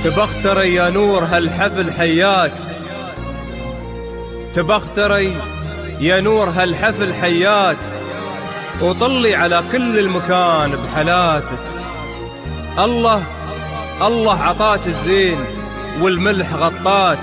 تبختري يا نور هالحفل حياك، تبختري يا نور هالحفل حياك، وطلي على كل المكان بحلاتك. الله عطاك الزين والملح غطاك،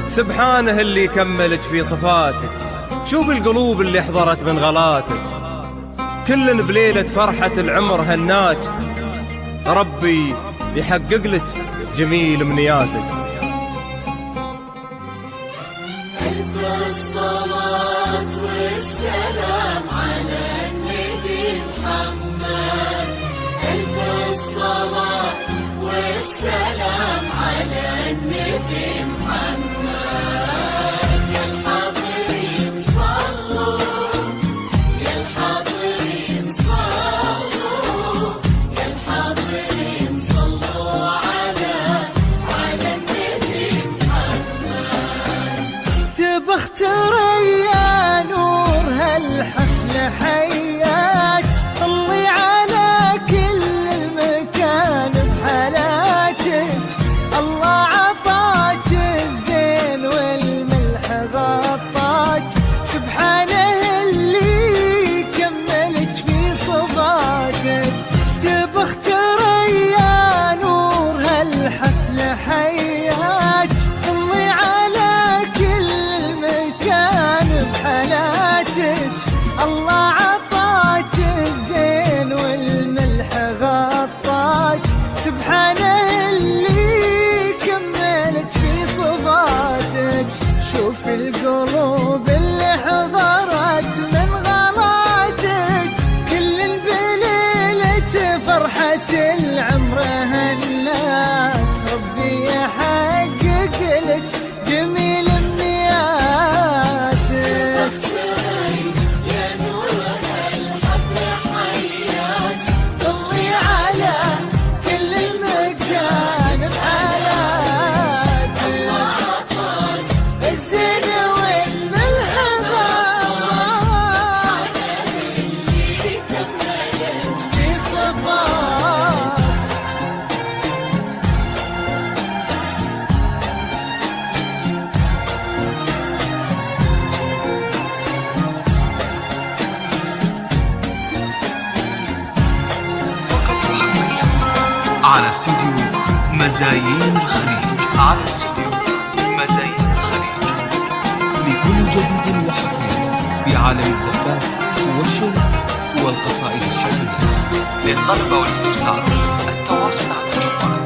سبحانه اللي يكملك في صفاتك. شوف القلوب اللي حضرت من غلاتك، كلن بليلة فرحة العمر هناك. ربي يحقق لك جميل امنياتك. ألف الصلاة والسلام على النبي محمد، ألف الصلاة والسلام على النبي محمد. يا الحاضرين صلوا، يا الحاضرين صلوا، يا الحاضرين صلوا على النبي محمد. تبختري يا نور هالحفل حياك، طلي على كل المكان بحالاتك. الله عطاك الزين والملح غطاك، سبحانه اللي يكملك في صفاتك. تبختري يا نور هالحفل حياك، طلي على كل المكان بحالاتك. الله عطاك الزين والملح غطاك، سبحانه اللي يكملك في صفاتك. شوف القلوب اللي حضرت من غلاتك، كل بليلة فرحة العمر هنات. ربي يحقق لك جميل امنياتك. يا نور الحفل حياك، طلي على كل المكان بحالاتك. عطاك الزين والملح غطاك، اللي كملت في صفات. على استوديو مزايين الخليج، على استوديو مزايين الخليج، لكل جديد وحصري في عالم الزفاف والشريط والقصائد الشعرية. للطلب والاستفسار التواصل على الجوال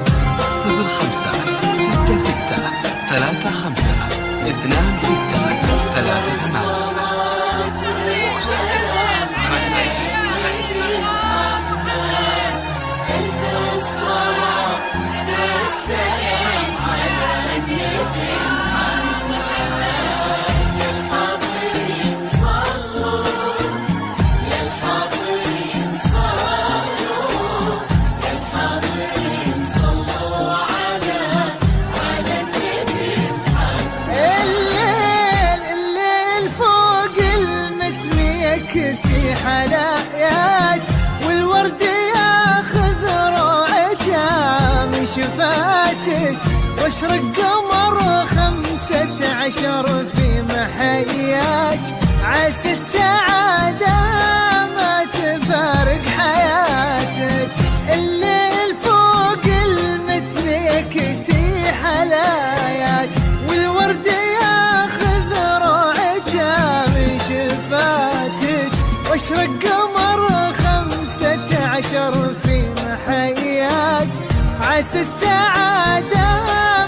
0566352638. الليل فوق المتميكسي حلاياك، والورد ياخذ روعته من شفاتك. واشرق قمر 15 في محياك، عسى السعادة ما تفارق حياتك. الليل فوق المتميكسي حلاياك، والورد ياخذ روعته من شفاتك. واشرق قمر 15 في محياك، عسى السعادة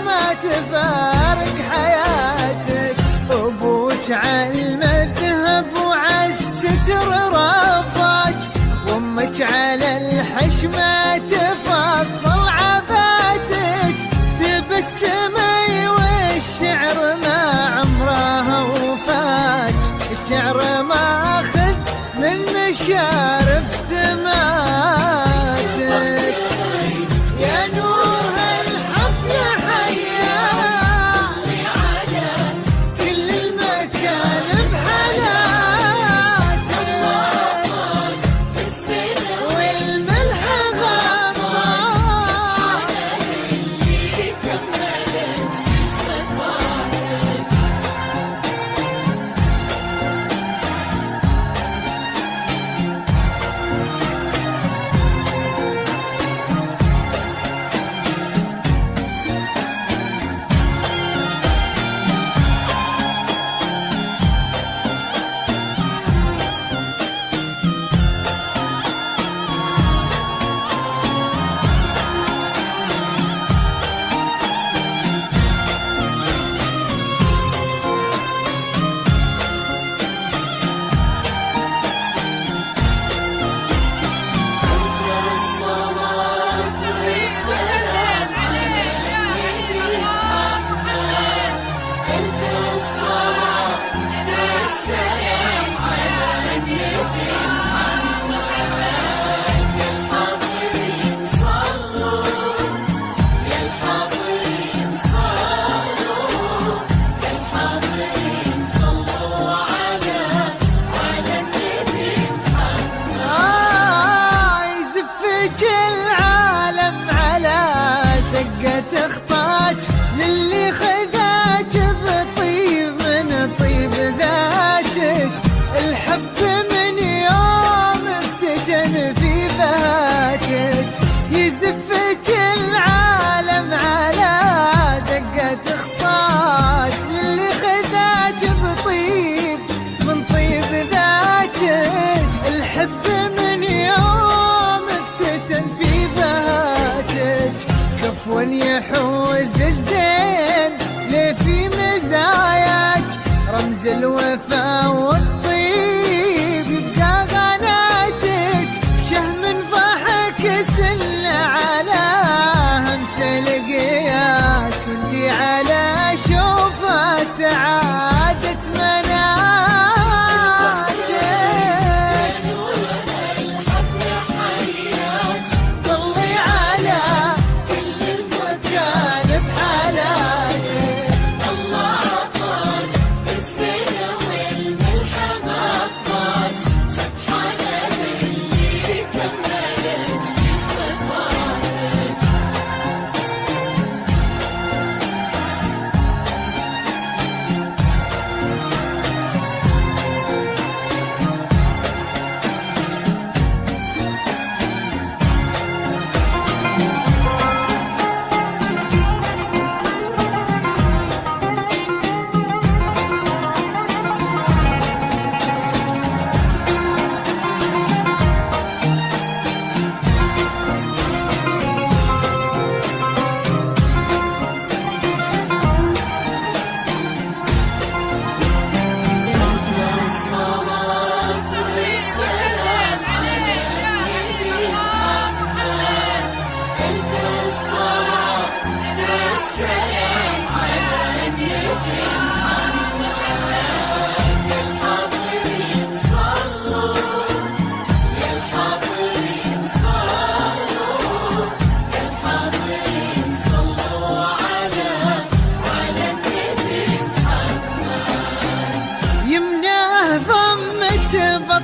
ما تفارق حياتك. أبوك عالمذهب وعالستر رباك، وامك على الحشمة تفصل عباتك. تبسمي والشعر ما عمرها وفاك، الشعر ماخذ من مشارف سماتك. يا نور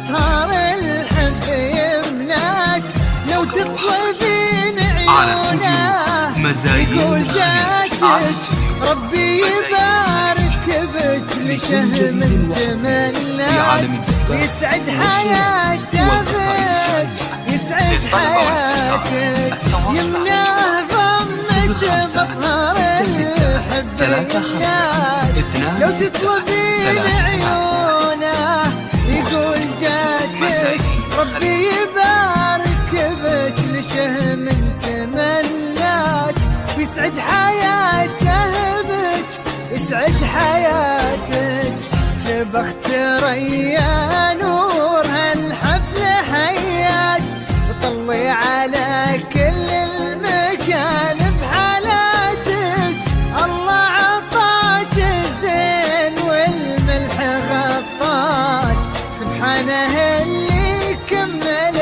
بأطهار الحب يمناك، لو تطلبين على استوديو عيونه مزايين يقول الخليج. على جاتك استوديو ربي يبارك بك لشهم جديد وحصري في عالم تمناك، الزفاف يسعد والشعر حياتك يسعد حياتك يمناه ضمك بأطهار الحب يمناك، لو تطلبين عيونه يقول جاتك ربي يبارك بك لشهم تمناك، يسعد حياته بك يسعد حياتك، تبختر يا نور هالحفل حياك، طلي على كل المكان بحالاتك، الله عطاك الزين والملح غطاك، سبحانه اللي كمل